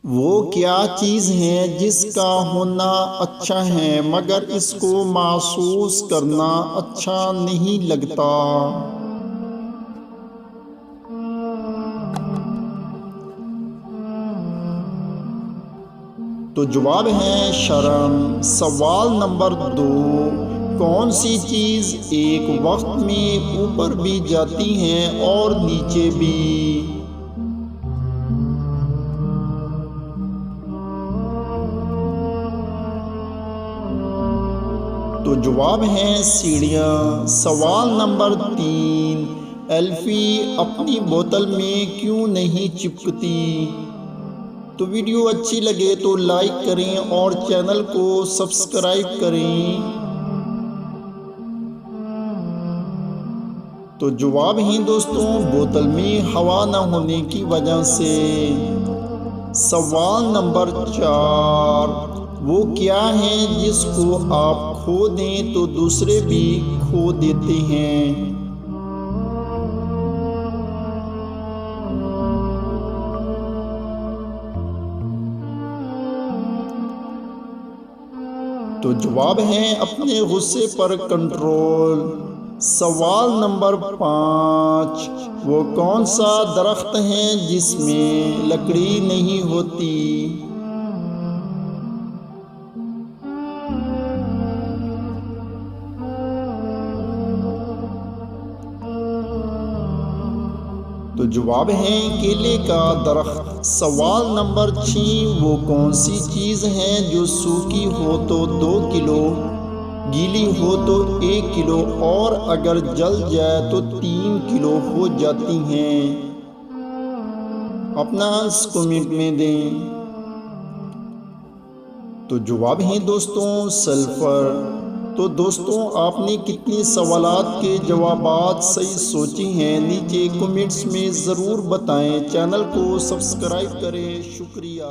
वो क्या चीज़ है जिसका होना अच्छा है मगर इसको महसूस करना अच्छा नहीं लगता। तो जवाब है शर्म। सवाल नंबर 2, कौन सी चीज़ एक वक्त में ऊपर भी जाती है और नीचे भी? तो जवाब है सीढ़ियाँ। सवाल नंबर 3, एल्फी अपनी बोतल में क्यों नहीं चिपकती? तो वीडियो अच्छी लगे तो लाइक करें और चैनल को सब्सक्राइब करें। तो जवाब है दोस्तों, बोतल में हवा न होने की वजह से। सवाल नंबर 4, वो क्या है जिसको आप खो दें तो दूसरे भी खो देते हैं? तो जवाब है अपने गुस्से पर कंट्रोल। सवाल नंबर 5, वो कौन सा दरख्त है जिसमें लकड़ी नहीं होती? तो जवाब है केले का दरख्त। सवाल नंबर 6, वो कौन सी चीज़ है जो सूखी हो तो 2 किलो, गीली हो तो 1 किलो और अगर जल जाए तो 3 किलो हो जाती हैं? अपना आंसर कमेंट में दें। तो जवाब है दोस्तों सल्फर। तो दोस्तों आपने कितने सवालात के जवाबात सही सोचे हैं नीचे कमेंट्स में ज़रूर बताएं। चैनल को सब्सक्राइब करें। शुक्रिया।